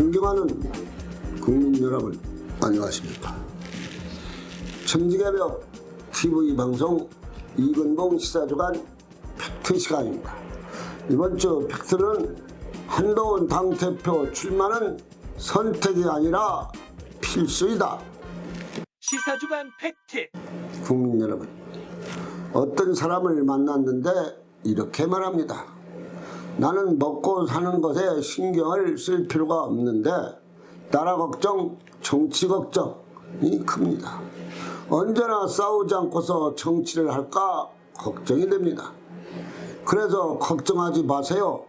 존경하는 국민 여러분, 안녕하십니까. 천지개벽 TV 방송 이근봉 시사주간 팩트 시간입니다. 이번 주 팩트는 한동훈 당대표 출마는 선택이 아니라 필수이다. 시사주간 팩트. 국민 여러분, 어떤 사람을 만났는데 이렇게 말합니다. 나는 먹고 사는 것에 신경을 쓸 필요가 없는데 나라 걱정, 정치 걱정이 큽니다. 언제나 싸우지 않고서 정치를 할까 걱정이 됩니다. 그래서 걱정하지 마세요.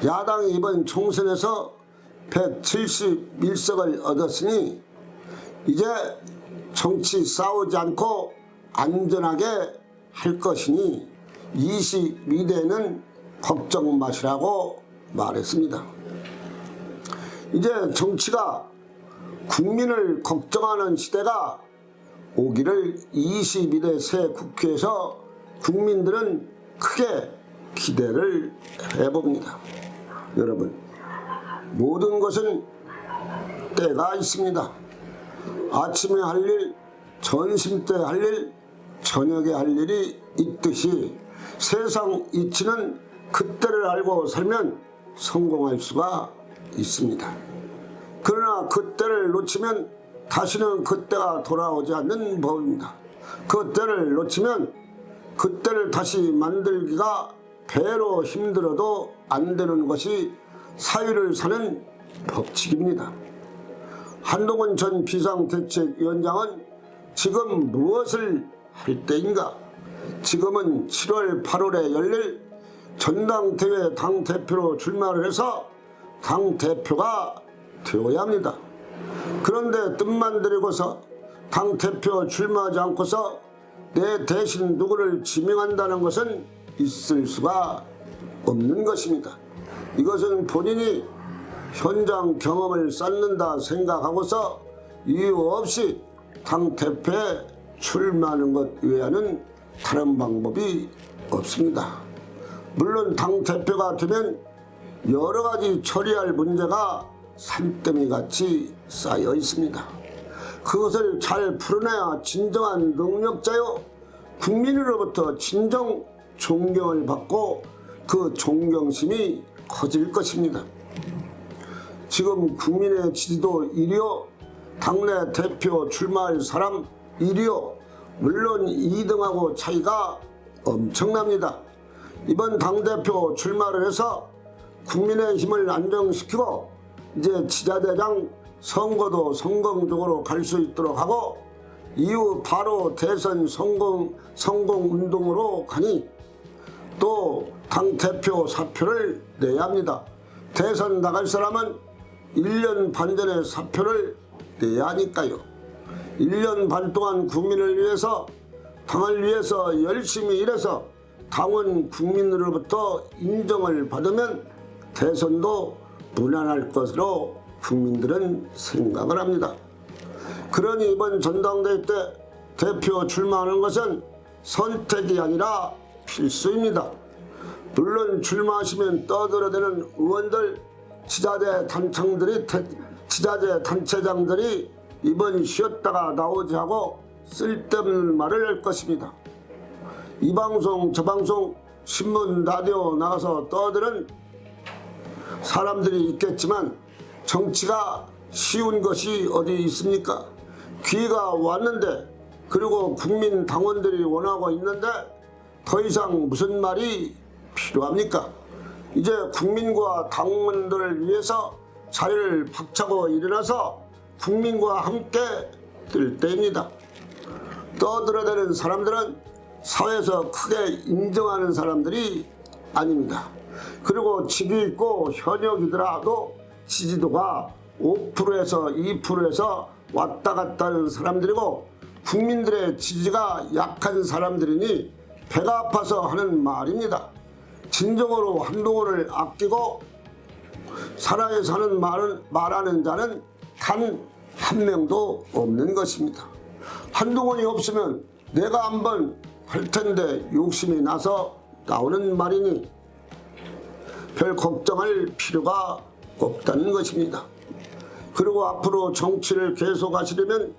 야당이 이번 총선에서 171석을 얻었으니 이제 정치 싸우지 않고 안전하게 할 것이니 22대는 걱정 마시라고 말했습니다. 이제 정치가 국민을 걱정하는 시대가 오기를 22대 새 국회에서 국민들은 크게 기대를 해봅니다. 여러분, 모든 것은 때가 있습니다. 아침에 할 일, 점심 때 할 일, 저녁에 할 일이 있듯이 세상 이치는 그때를 알고 살면 성공할 수가 있습니다. 그러나 그때를 놓치면 다시는 그때가 돌아오지 않는 법입니다. 그때를 놓치면 그때를 다시 만들기가 배로 힘들어도 안 되는 것이 사회를 사는 법칙입니다. 한동훈 전 비상대책위원장은 지금 무엇을 할 때인가? 지금은 7월 8월에 열릴 전당대회 당대표로 출마를 해서 당대표가 되어야 합니다. 그런데 뜻만 들이고서 당대표 출마하지 않고서 내 대신 누구를 지명한다는 것은 있을 수가 없는 것입니다. 이것은 본인이 현장 경험을 쌓는다 생각하고서 이유 없이 당대표에 출마하는 것 외에는 다른 방법이 없습니다. 물론 당대표가 되면 여러 가지 처리할 문제가 산더미 같이 쌓여 있습니다. 그것을 잘 풀어내야 진정한 능력자요, 국민으로부터 진정 존경을 받고 그 존경심이 커질 것입니다. 지금 국민의 지지도 1위요, 당내 대표 출마할 사람 1위요, 물론 2등하고 차이가 엄청납니다. 이번 당대표 출마를 해서 국민의 힘을 안정시키고 이제 지자대장 선거도 성공적으로 갈 수 있도록 하고 이후 바로 대선 성공운동으로 가니 또 당대표 사표를 내야 합니다. 대선 나갈 사람은 1년 반 전에 사표를 내야 하니까요. 1년 반 동안 국민을 위해서, 당을 위해서 열심히 일해서 당원 국민으로부터 인정을 받으면 대선도 무난할 것으로 국민들은 생각을 합니다. 그러니 이번 전당대회 때 대표 출마하는 것은 선택이 아니라 필수입니다. 물론 출마하시면 떠들어대는 의원들, 지자재 단체장들이 이번 쉬었다가 나오지 하고 쓸데없는 말을 할 것입니다. 이 방송 저 방송 신문 라디오 나가서 떠드는 사람들이 있겠지만 정치가 쉬운 것이 어디 있습니까? 기회가 왔는데, 그리고 국민 당원들이 원하고 있는데 더 이상 무슨 말이 필요합니까? 이제 국민과 당원들을 위해서 자리를 박차고 일어나서 국민과 함께 될 때입니다. 떠들어대는 사람들은 사회에서 크게 인정하는 사람들이 아닙니다. 그리고 직위 있고 현역이더라도 지지도가 5%에서 2%에서 왔다 갔다 하는 사람들이고 국민들의 지지가 약한 사람들이니 배가 아파서 하는 말입니다. 진정으로 한동훈을 아끼고 사랑해 사는 말하는 자는 단 한 명도 없는 것입니다. 한동훈이 없으면 내가 한번 할 텐데 욕심이 나서 나오는 말이니 별 걱정할 필요가 없다는 것입니다. 그리고 앞으로 정치를 계속하시려면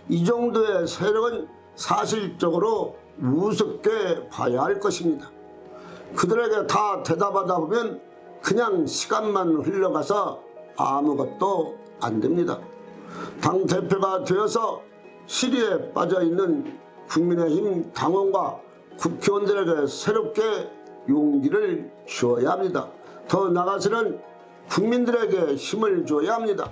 이 정도의 세력은 사실적으로 우습게 봐야 할 것입니다. 그들에게 다 대답하다 보면 그냥 시간만 흘러가서 아무것도 안 됩니다. 당대표가 되어서 시리에 빠져있는 국민의힘 당원과 국회의원들에게 새롭게 용기를 주어야 합니다. 더 나아가서는 국민들에게 힘을 줘야 합니다.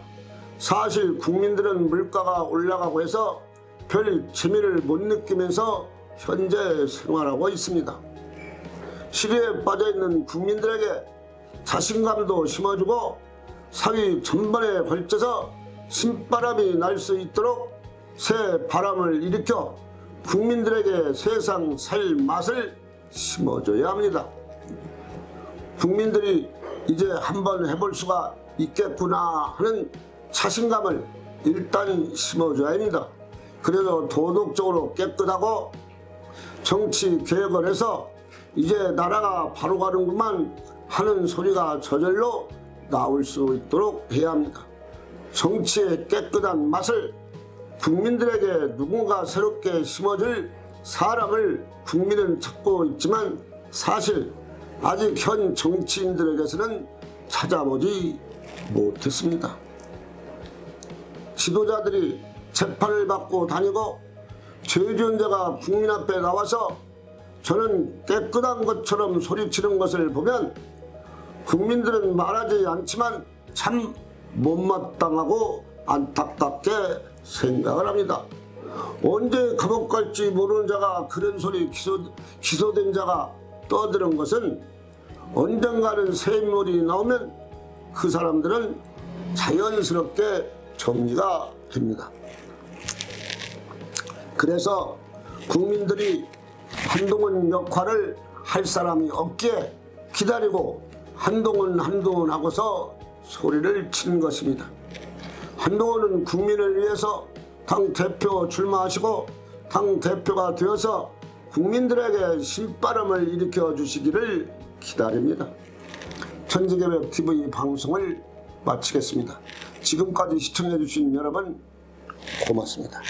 사실 국민들은 물가가 올라가고 해서 별 재미를 못 느끼면서 현재 생활하고 있습니다. 시리에 빠져있는 국민들에게 자신감도 심어주고 사회 전반에 걸쳐서 신바람이 날 수 있도록 새 바람을 일으켜 국민들에게 세상 살 맛을 심어줘야 합니다. 국민들이 이제 한번 해볼 수가 있겠구나 하는 자신감을 일단 심어줘야 합니다. 그래서 도덕적으로 깨끗하고 정치 개혁을 해서 이제 나라가 바로 가는구만 하는 소리가 저절로 나올 수 있도록 해야 합니다. 정치의 깨끗한 맛을 국민들에게 누군가 새롭게 심어줄 사람을 국민은 찾고 있지만 사실 아직 현 정치인들에게서는 찾아보지 못했습니다. 지도자들이 재판을 받고 다니고 죄지은 자가 국민 앞에 나와서 저는 깨끗한 것처럼 소리치는 것을 보면 국민들은 말하지 않지만 참 못마땅하고 안타깝게 생각을 합니다. 언제 감옥 갈지 모르는 자가 그런 소리 기소된 자가 떠드는 것은 언젠가는 새 인물이 나오면 그 사람들은 자연스럽게 정리가 됩니다. 그래서 국민들이 한동훈 역할을 할 사람이 없기에 기다리고 한동훈 하고서 소리를 치는 것입니다. 한동훈은 국민을 위해서 당대표 출마하시고 당대표가 되어서 국민들에게 신바람을 일으켜 주시기를 기다립니다. 천지개벽TV 방송을 마치겠습니다. 지금까지 시청해 주신 여러분 고맙습니다.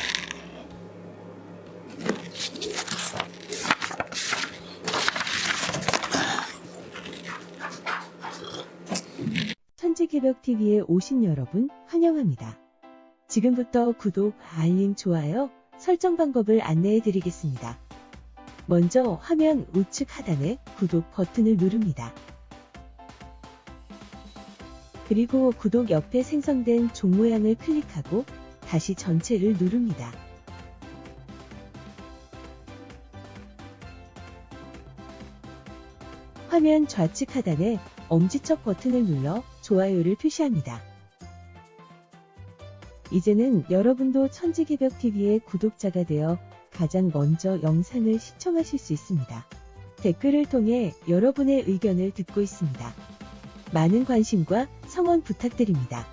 천지개벽TV에 오신 여러분 환영합니다. 지금부터 구독, 알림, 좋아요, 설정 방법을 안내해 드리겠습니다. 먼저 화면 우측 하단에 구독 버튼을 누릅니다. 그리고 구독 옆에 생성된 종 모양을 클릭하고 다시 전체를 누릅니다. 화면 좌측 하단에 엄지척 버튼을 눌러 좋아요를 표시합니다. 이제는 여러분도 천지개벽TV의 구독자가 되어 가장 먼저 영상을 시청하실 수 있습니다. 댓글을 통해 여러분의 의견을 듣고 있습니다. 많은 관심과 성원 부탁드립니다.